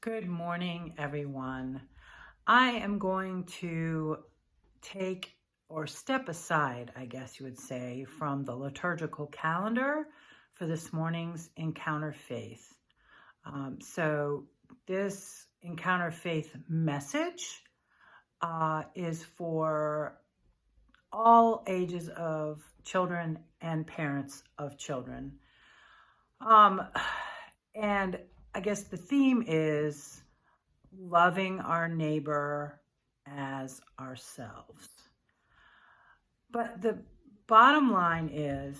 Good morning, everyone. I am going to take or step aside, I guess you would say, from the liturgical calendar for this morning's Encounter Faith. So this Encounter Faith message is for all ages of children and parents of children. And I guess the theme is loving our neighbor as ourselves. But the bottom line is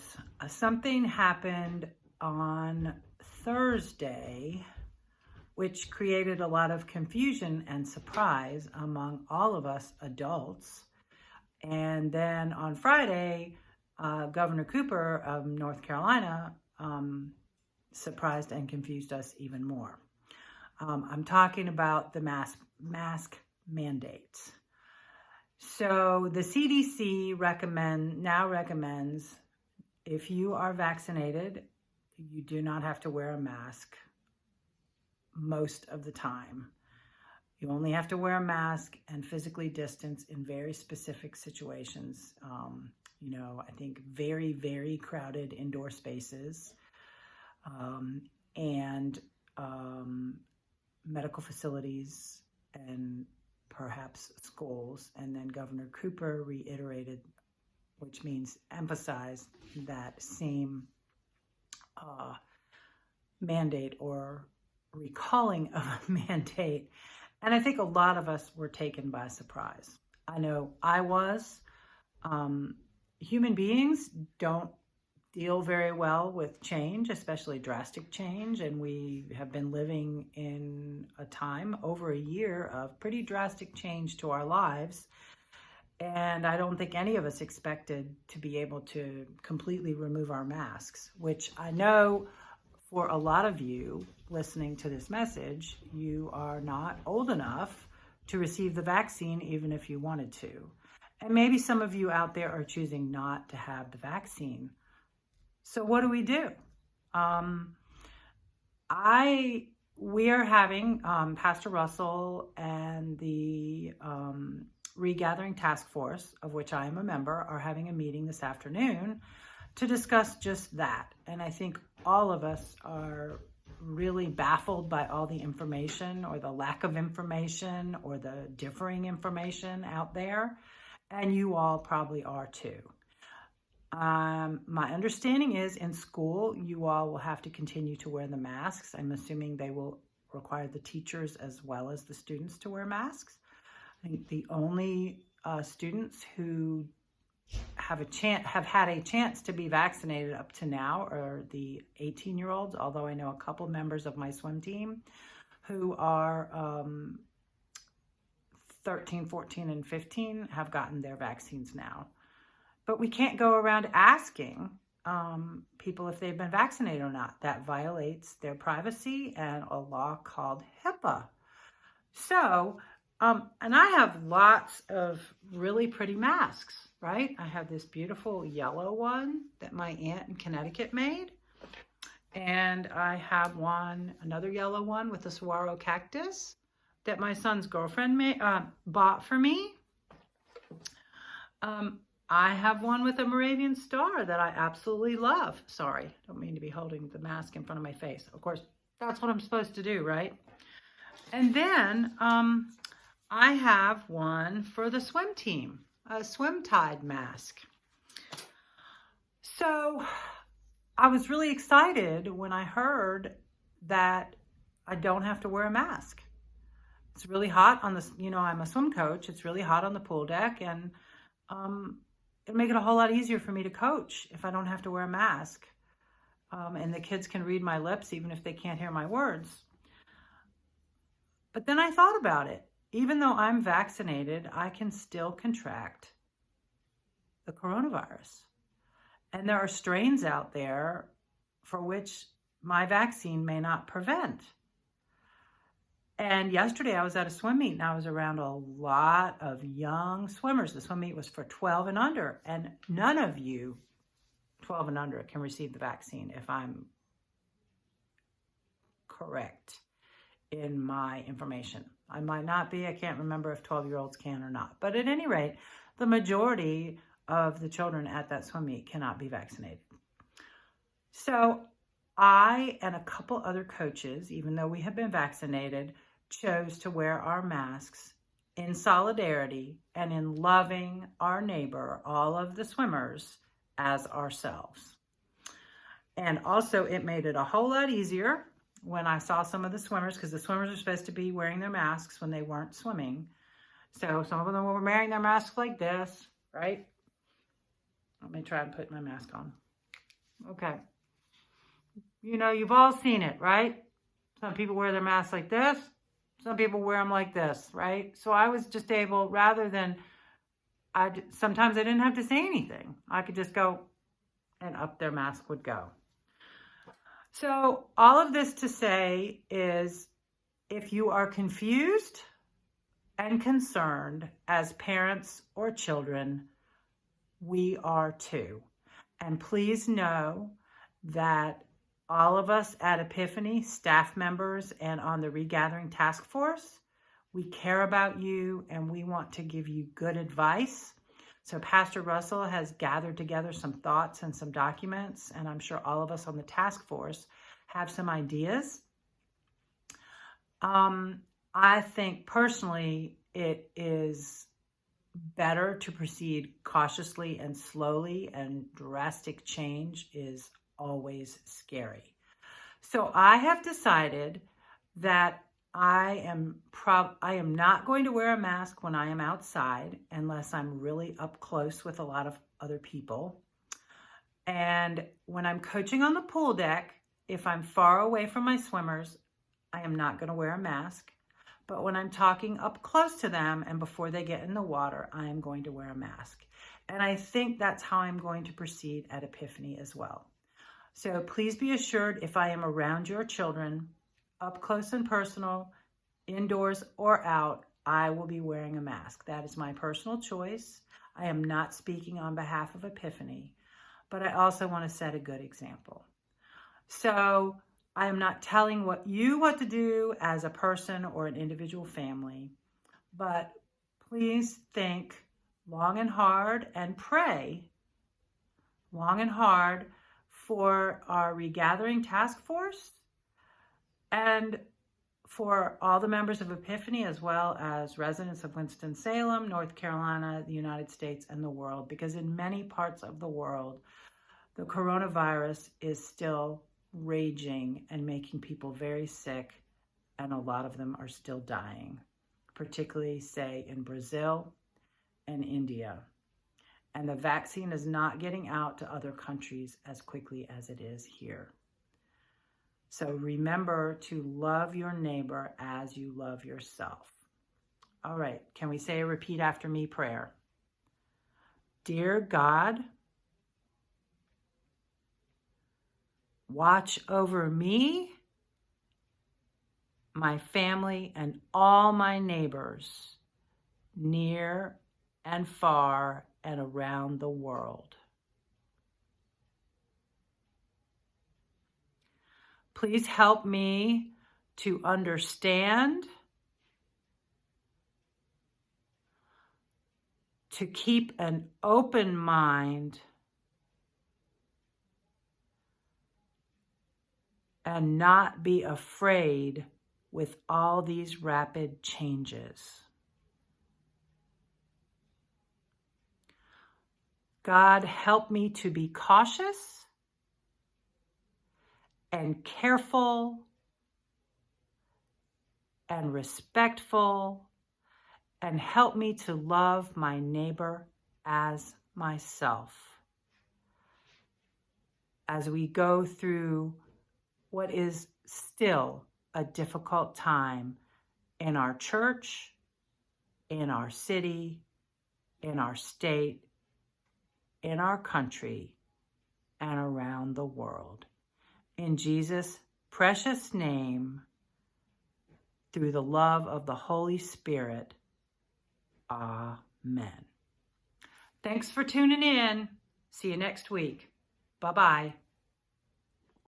something happened on Thursday, which created a lot of confusion and surprise among all of us adults. And then on Friday, Governor Cooper of North Carolina surprised and confused us even more. I'm talking about the mask mandates. So the CDC now recommends if you are vaccinated, you do not have to wear a mask most of the time. You only have to wear a mask and physically distance in very specific situations. I think very, very crowded indoor spaces and medical facilities and perhaps schools. And then Governor Cooper reiterated, which means emphasized, that same mandate or recalling of a mandate. And I think a lot of us were taken by surprise. I know I was. Human beings don't deal very well with change, especially drastic change. And we have been living in a time, over a year, of pretty drastic change to our lives. And I don't think any of us expected to be able to completely remove our masks, which I know for a lot of you listening to this message, you are not old enough to receive the vaccine, even if you wanted to. And maybe some of you out there are choosing not to have the vaccine. So what do? We are having Pastor Russell and the Regathering Task Force, of which I am a member, are having a meeting this afternoon to discuss just that. And I think all of us are really baffled by all the information or the lack of information or the differing information out there. And you all probably are too. My understanding is in school, you all will have to continue to wear the masks. I'm assuming they will require the teachers as well as the students to wear masks. I think the only students who have had a chance to be vaccinated up to now are the 18-year-olds, although I know a couple members of my swim team who are 13, 14, and 15 have gotten their vaccines now. But we can't go around asking people if they've been vaccinated or not. That violates their privacy and a law called HIPAA. So, and I have lots of really pretty masks, right? I have this beautiful yellow one that my aunt in Connecticut made. And I have another yellow one with a saguaro cactus that my son's girlfriend bought for me. I have one with a Moravian star that I absolutely love. Sorry, don't mean to be holding the mask in front of my face. Of course, that's what I'm supposed to do, right? And then I have one for the swim team, a swim tide mask. So I was really excited when I heard that I don't have to wear a mask. It's really hot on I'm a swim coach. It's really hot on the pool deck, and it'll make it a whole lot easier for me to coach if I don't have to wear a mask. And the kids can read my lips even if they can't hear my words. But then I thought about it. Even though I'm vaccinated, I can still contract the coronavirus. And there are strains out there for which my vaccine may not prevent. And yesterday I was at a swim meet and I was around a lot of young swimmers. The swim meet was for 12 and under, and none of you 12 and under can receive the vaccine if I'm correct in my information. I might not be. I can't remember if 12-year-olds can or not. But at any rate, the majority of the children at that swim meet cannot be vaccinated. So I and a couple other coaches, even though we have been vaccinated, chose to wear our masks in solidarity and in loving our neighbor, all of the swimmers, as ourselves. And also it made it a whole lot easier when I saw some of the swimmers, because the swimmers are supposed to be wearing their masks when they weren't swimming. So some of them were wearing their masks like this, right? Let me try and put my mask on. Okay. You know, you've all seen it, right? Some people wear their masks like this. Some people wear them like this, right? So I was just able, rather than, sometimes I didn't have to say anything. I could just go, and up their mask would go. So all of this to say is, if you are confused and concerned as parents or children, we are too. And please know that all of us at Epiphany, staff members and on the Regathering Task Force, we care about you and we want to give you good advice. So Pastor Russell has gathered together some thoughts and some documents, and I'm sure all of us on the task force have some ideas. I think personally it is better to proceed cautiously and slowly, and drastic change is always scary. So I have decided that I am not going to wear a mask when I am outside unless I'm really up close with a lot of other people. And when I'm coaching on the pool deck, if I'm far away from my swimmers, I am not going to wear a mask. But when I'm talking up close to them and before they get in the water, I am going to wear a mask. And I think that's how I'm going to proceed at Epiphany as well. So please be assured, if I am around your children, up close and personal, indoors or out, I will be wearing a mask. That is my personal choice. I am not speaking on behalf of Epiphany, but I also want to set a good example. So I am not telling you what to do as a person or an individual family, but please think long and hard and pray long and hard for our Regathering Task Force and for all the members of Epiphany, as well as residents of Winston-Salem, North Carolina, the United States, and the world, because in many parts of the world, the coronavirus is still raging and making people very sick, and a lot of them are still dying, particularly, say, in Brazil and India. And the vaccine is not getting out to other countries as quickly as it is here. So remember to love your neighbor as you love yourself. All right, can we say a repeat after me prayer? Dear God, watch over me, my family, and all my neighbors, near and far and around the world. Please help me to understand, to keep an open mind, and not be afraid with all these rapid changes. God, help me to be cautious and careful and respectful, and help me to love my neighbor as myself as we go through what is still a difficult time in our church, in our city, in our state, in our country, and around the world. In Jesus' precious name, through the love of the Holy Spirit, amen. Thanks for tuning in. See you next week. Bye-bye.